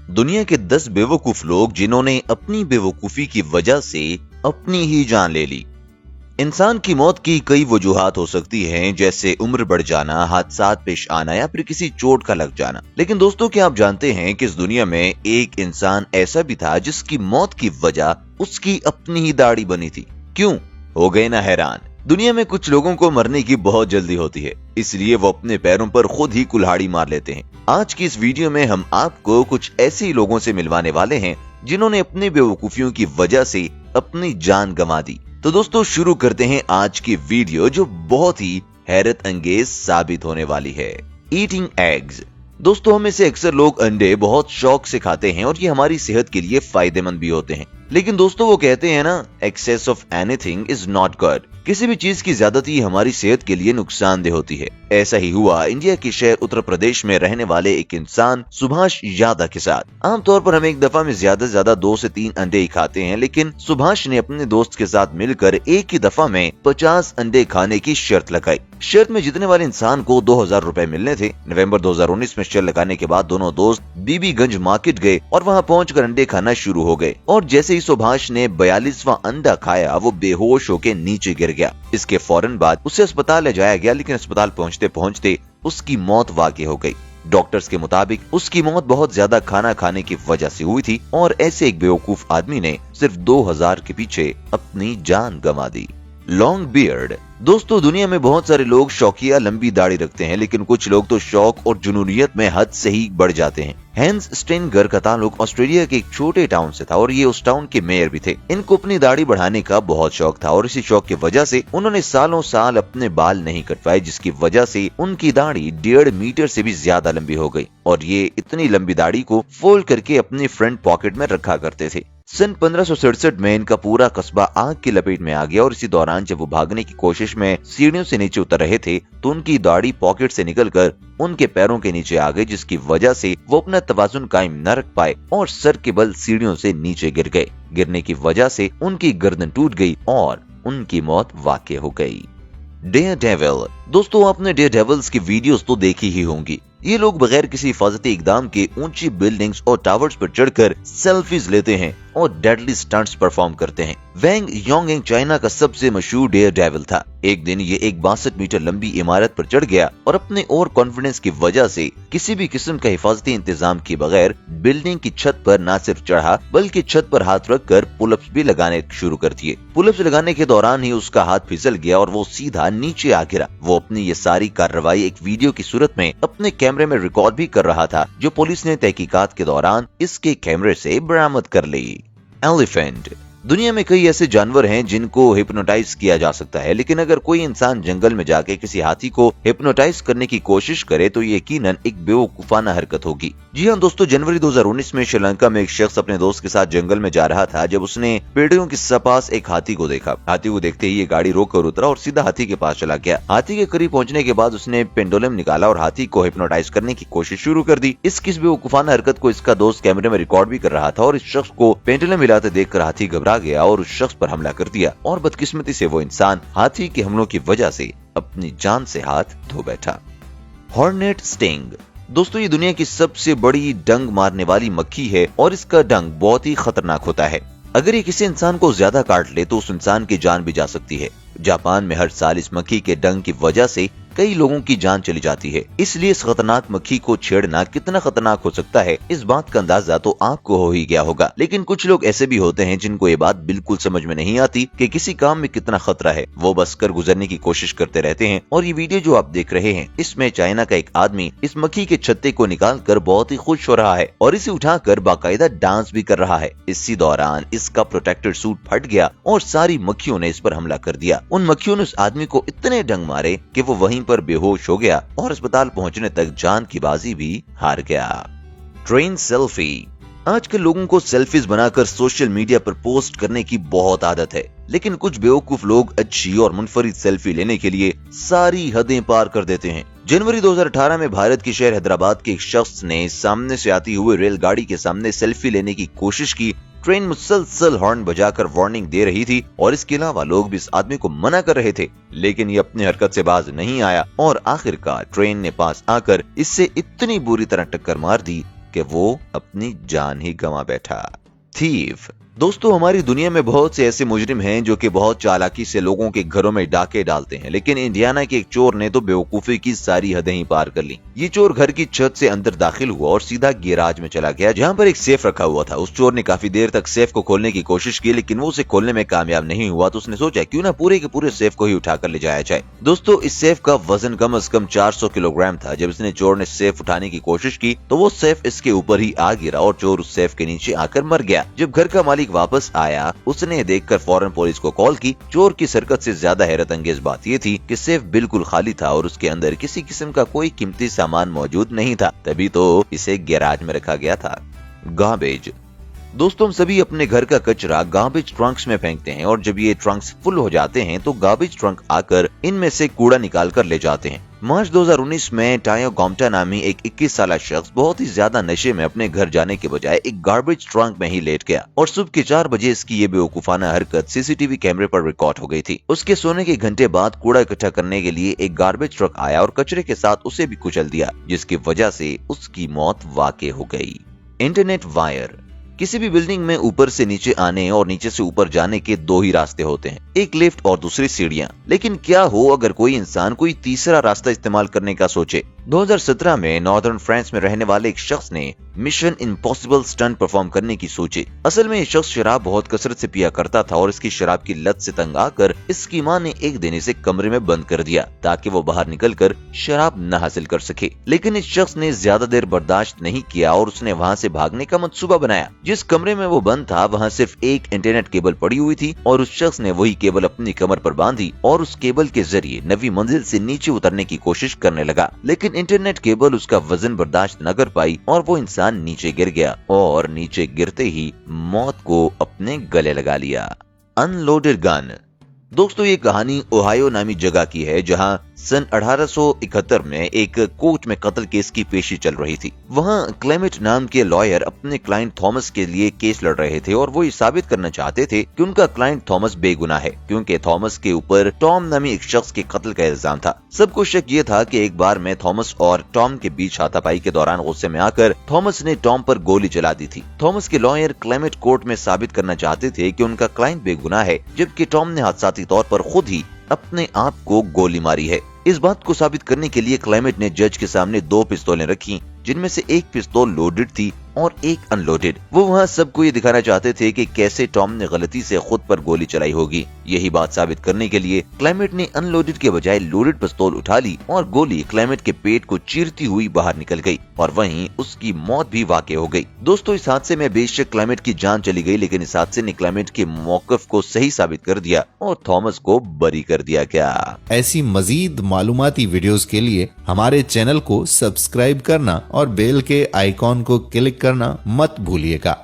दुनिया के 10 बेवकूफ लोग जिन्होंने अपनी बेवकूफी की वजह से अपनी ही जान ले ली। इंसान की मौत की कई वजूहात हो सकती हैं, जैसे उम्र बढ़ जाना, हादसात पेश आना या फिर किसी चोट का लग जाना। लेकिन दोस्तों, क्या आप जानते हैं कि इस दुनिया में एक इंसान ऐसा भी था जिसकी मौत की वजह उसकी अपनी ही दाढ़ी बनी थी। क्यों? हो गए ना हैरान। दुनिया में कुछ लोगों को मरने की बहुत जल्दी होती है, इसलिए वो अपने पैरों पर खुद ही कुल्हाड़ी मार लेते हैं। आज की इस वीडियो में हम आपको कुछ ऐसे ही लोगों से मिलवाने वाले हैं जिन्होंने अपनी बेवकूफियों की वजह से अपनी जान गंवा दी। तो दोस्तों, शुरू करते हैं आज की वीडियो, जो बहुत ही हैरत अंगेज साबित होने वाली है। Eating eggs. दोस्तों, हम में से अक्सर लोग अंडे बहुत शौक से खाते हैं और ये हमारी सेहत के लिए फायदेमंद भी होते हैं। लेकिन दोस्तों, वो कहते हैं ना, excess of anything is not good. किसी भी चीज की ज्यादती हमारी सेहत के लिए नुकसानदेह होती है। ऐसा ही हुआ इंडिया के शहर उत्तर प्रदेश में रहने वाले एक इंसान सुभाष यादव के साथ। आमतौर पर हम एक दफा में ज्यादा से ज्यादा 2 से 3 अंडे ही खाते हैं, लेकिन सुभाष ने अपने दोस्त के साथ मिलकर एक ही दफा में 50 अंडे खाने की शर्त लगाई। शर्त में जीतने वाले इंसान को 2000 रुपए मिलने थे। नवंबर 2019 में शर्त लगाने के बाद दोनों दोस्त बीबीगंज मार्केट गए और वहां पहुंचकर अंडे खाना शुरू हो गए। और जैसे ही सुभाष ने 42वां अंडा खाया, वो बेहोश होकर नीचे गिर गया। इसके फौरन बाद उसे अस्पताल ले जाया गया, लेकिन अस्पताल पहुंचते पहुंचते उसकी मौत वाक़ई हो गई। डॉक्टर्स के मुताबिक उसकी मौत बहुत ज्यादा खाना खाने की वजह से हुई थी और ऐसे एक बेवकूफ आदमी ने सिर्फ 2000 के पीछे अपनी जान गंवा दी। Long beard. दोस्तों, दुनिया में बहुत सारे लोग शौकिया लंबी दाढ़ी रखते हैं, लेकिन कुछ लोग तो शौक और जुनूनियत में हद से ही बढ़ जाते हैं। हैंस स्टेनगर का ताल्लुक ऑस्ट्रेलिया के एक छोटे टाउन से था और ये उस टाउन के मेयर भी थे। इनको अपनी दाढ़ी बढ़ाने का बहुत शौक था और इसी शौक की वजह से उन्होंने सालों साल अपने बाल नहीं कटवाए, जिसकी वजह से उनकी दाढ़ी 1.5 मीटर से भी ज्यादा लंबी हो गई और ये इतनी लंबी दाढ़ी को फोल्ड करके अपनी फ्रंट पॉकेट में रखा करते थे। सन 1567 में इनका पूरा कस्बा आग की लपेट में आ गया और इसी दौरान जब वो भागने की कोशिश में सीढ़ियों से नीचे उतर रहे थे तो उनकी दाढ़ी पॉकेट से निकलकर उनके पैरों के नीचे आ गई, जिसकी वजह से वो अपना तवाजुन कायम न रख पाए और सर के बल सीढ़ियों से नीचे गिर गए। गिरने की वजह से उनकी गर्दन टूट गई और उनकी मौत वाक़ई हो गई। डेयरडेविल। दोस्तों, आपने डेयरडेविल्स की वीडियोस तो देखी ही होंगी। ये लोग बगैर किसी हिफाजती इकदाम के ऊंची बिल्डिंग्स और टावर्स पर चढ़कर सेल्फीज लेते हैं और डेडली स्टंट्स परफॉर्म करते हैं। वैंग योंगिंग चाइना का सबसे मशहूर डेयरडेविल था। एक दिन ये एक 62 मीटर लंबी इमारत पर चढ़ गया और अपने ओवर कॉन्फिडेंस की वजह से किसी भी किस्म का हिफाजती इंतजाम किए बगैर बिल्डिंग की छत पर न सिर्फ चढ़ा बल्कि छत पर हाथ रखकर पुलअप्स भी लगाने शुरू कर दिए। पुलअप्स लगाने के दौरान ही उसका हाथ फिसल गया और वो सीधा नीचे आ गिरा। वो अपनी ये सारी कार्रवाई एक वीडियो की सूरत में अपने कैमरे में रिकॉर्ड भी कर रहा था, जो पुलिस ने तहकीकात के दौरान इसके कैमरे से बरामद कर ली। एलिफेंट। दुनिया में कई ऐसे जानवर हैं जिनको हिप्नोटाइज किया जा सकता है, लेकिन अगर कोई इंसान जंगल में जाके किसी हाथी को हिप्नोटाइज करने की कोशिश करे तो ये यकीनन एक बेवकूफाना हरकत होगी। जी हाँ दोस्तों, जनवरी 2019 में श्रीलंका में एक शख्स अपने दोस्त के साथ जंगल में जा रहा था जब उसने पेड़ों के पास एक हाथी को देखा। हाथी को देखते ही ये गाड़ी रोक कर उतरा और सीधा हाथी के पास चला गया। हाथी के करीब पहुंचने के बाद उसने पेंडुलम निकाला और हाथी को हिप्नोटाइज करने की कोशिश शुरू कर दी। इस बेवकूफाना हरकत को इसका दोस्त कैमरे में रिकॉर्ड भी कर रहा था और इस शख्स को पेंडुलम हिलाते देखकर हाथी घबरा गया और उस शख्स पर हमला कर दिया और बदकिस्मती से वो इंसान हाथी के हमलों की वजह से अपनी जान से हाथ धो बैठा। Hornet sting. दोस्तों, ये दुनिया की सबसे बड़ी डंक मारने वाली मक्खी है और इसका डंक बहुत ही खतरनाक होता है। अगर ये किसी इंसान को ज्यादा काट ले तो उस इंसान की जान भी जा सकती है। जापान में हर साल इस मक्खी के डंक की वजह से कई लोगों की जान चली जाती है। इसलिए इस खतरनाक मक्खी को छेड़ना कितना खतरनाक हो सकता है, इस बात का अंदाजा तो आपको हो ही गया होगा। लेकिन कुछ लोग ऐसे भी होते हैं जिनको ये बात बिल्कुल समझ में नहीं आती कि किसी काम में कितना खतरा है। वो बस कर गुजरने की कोशिश करते रहते हैं। और ये वीडियो जो आप देख रहे हैं, इसमें चाइना का एक आदमी इस मक्खी के छत्ते को निकाल कर बहुत ही खुश हो रहा है और इसे उठाकर बाकायदा डांस भी कर रहा है। इसी दौरान इसका प्रोटेक्टर सूट फट गया और सारी मक्खियों ने इस पर हमला कर दिया। उन मक्खियों ने उस आदमी को इतने डंक मारे कि वो वहीं पर बेहोश हो गया और अस्पताल पहुंचने तक जान की बाजी भी हार गया। Train selfie. आजकल लोगों को सेल्फीज बनाकर सोशल मीडिया पर पोस्ट करने की बहुत आदत है, लेकिन कुछ बेवकूफ लोग अच्छी और मुनफरिद सेल्फी लेने के लिए सारी हदें पार कर देते हैं। जनवरी 2018 में भारत के शहर हैदराबाद के एक शख्स ने सामने से आती हुई रेलगाड़ी के सामने सेल्फी लेने की कोशिश की। ट्रेन मुसलसल हॉर्न बजाकर वार्निंग दे रही थी और इसके अलावा लोग भी इस आदमी को मना कर रहे थे, लेकिन ये अपनी हरकत से बाज नहीं आया और आखिरकार ट्रेन ने पास आकर इससे इतनी बुरी तरह टक्कर मार दी कि वो अपनी जान ही गंवा बैठा। थीफ। दोस्तों, हमारी दुनिया में बहुत से ऐसे मुजरिम हैं जो कि बहुत चालाकी से लोगों के घरों में डाके डालते हैं, लेकिन इंडियाना के एक चोर ने तो बेवकूफी की सारी हदें ही पार कर ली। ये चोर घर की छत से अंदर दाखिल हुआ और सीधा गैराज में चला गया जहां पर एक सेफ रखा हुआ था। उस चोर ने काफी देर तक सेफ को खोलने की कोशिश की, लेकिन वो उसे खोलने में कामयाब नहीं हुआ। तो उसने सोचा क्यों ना पूरे के पूरे सेफ को ही उठाकर ले जाया जाए। दोस्तों, इस सेफ का वजन कम से कम 400 किलोग्राम था। जब इसने चोर ने सेफ उठाने की कोशिश की तो वो सेफ इसके ऊपर ही आ गिरा और चोर उस सेफ के नीचे आकर मर गया। जब घर का मालिक वापस आया, उसने देखकर फौरन पुलिस को कॉल की। चोर की हरकत से ज्यादा हैरत अंगेज बात यह थी कि सेफ बिल्कुल खाली था और उसके अंदर किसी किस्म का कोई कीमती सामान मौजूद नहीं था, तभी तो इसे गैराज में रखा गया था। गार्बेज। दोस्तों, हम सभी अपने घर का कचरा गार्बेज ट्रंक्स में फेंकते हैं और जब ये ट्रंक्स फुल हो जाते हैं तो गार्बेज ट्रंक आकर इनमें से कूड़ा निकाल कर ले जाते हैं। मार्च 2019 में टायो गोम्टा नामी एक 21 साल शख्स बहुत ही ज्यादा नशे में अपने घर जाने के बजाय एक गार्बेज ट्रंक में ही लेट गया और सुबह के 4 बजे इसकी ये बेवकूफाना हरकत सीसीटीवी कैमरे पर रिकॉर्ड हो गई थी। उसके सोने के घंटे बाद कूड़ा इकट्ठा करने के लिए एक गार्बेज ट्रक आया और कचरे के साथ उसे भी कुचल दिया, जिसकी वजह से उसकी मौत वाकई हो गई। Internet wire. किसी भी बिल्डिंग में ऊपर से नीचे आने और नीचे से ऊपर जाने के दो ही रास्ते होते हैं, एक लिफ्ट और दूसरी सीढ़ियां। लेकिन क्या हो अगर कोई इंसान कोई तीसरा रास्ता इस्तेमाल करने का सोचे। 2017 में नॉर्दर्न फ्रांस में रहने वाले एक शख्स ने मिशन इम्पॉसिबल स्टंट परफॉर्म करने की सोची। असल में ये शख्स शराब बहुत कसरत से पिया करता था और इसकी शराब की लत से तंग आकर इसकी मां ने एक दिन इसे कमरे में बंद कर दिया ताकि वो बाहर निकलकर शराब न हासिल कर सके। लेकिन इस शख्स ने ज्यादा देर बर्दाश्त नहीं किया और उसने वहाँ से भागने का मंसूबा बनाया। जिस कमरे में वो बंद था वहाँ सिर्फ एक इंटरनेट केबल पड़ी हुई थी और उस शख्स ने वही केबल अपनी कमर पर बांधी और उस केबल के जरिए 9वीं मंजिल से नीचे उतरने की कोशिश करने लगा। लेकिन इंटरनेट केबल उसका वजन बर्दाश्त न कर पाई और वो इंसान नीचे गिर गया और नीचे गिरते ही मौत को अपने गले लगा लिया। Unloaded gun. दोस्तों, ये कहानी ओहायो नामी जगह की है जहां सन 1871 में एक कोर्ट में कत्ल केस की पेशी चल रही थी। वहां क्लेमेट नाम के लॉयर अपने क्लाइंट थॉमस के लिए केस लड़ रहे थे और वो ये साबित करना चाहते थे कि उनका क्लाइंट थॉमस बेगुनाह है, क्योंकि थॉमस के ऊपर टॉम नामी एक शख्स के कत्ल का इल्जाम था। सबको शक ये था कि एक बार में थॉमस और टॉम के बीच हाथापाई के दौरान गुस्से में आकर थॉमस ने टॉम पर गोली चला दी थी। थॉमस के लॉयर क्लेमेट कोर्ट में साबित करना चाहते थे कि उनका क्लाइंट बेगुनाह है, जबकि टॉम ने हादसाती तौर पर खुद ही अपने आप को गोली मारी है। इस बात को साबित करने के लिए क्लेमेट ने जज के सामने 2 पिस्तौलें रखी, जिनमें से एक पिस्तौल लोडेड थी और एक अनलोडेड। वो वहाँ सबको ये दिखाना चाहते थे कि कैसे टॉम ने गलती से खुद पर गोली चलाई होगी। यही बात साबित करने के लिए क्लेमेट ने अनलोडेड के बजाय लोडेड पिस्तौल उठा ली और गोली क्लेमेट के पेट को चीरती हुई बाहर निकल गई और वहीं उसकी मौत भी वाकई हो गई। दोस्तों, इस हादसे में बेशक क्लेमेट की जान चली गई, लेकिन इस हादसे ने क्लेमेट के मौकफ को सही साबित कर दिया और थॉमस को बरी कर दिया गया। ऐसी मजीद मालूमाती वीडियोस के लिए हमारे चैनल को सब्सक्राइब करना और बेल के आइकॉन को क्लिक करना मत भूलिएगा।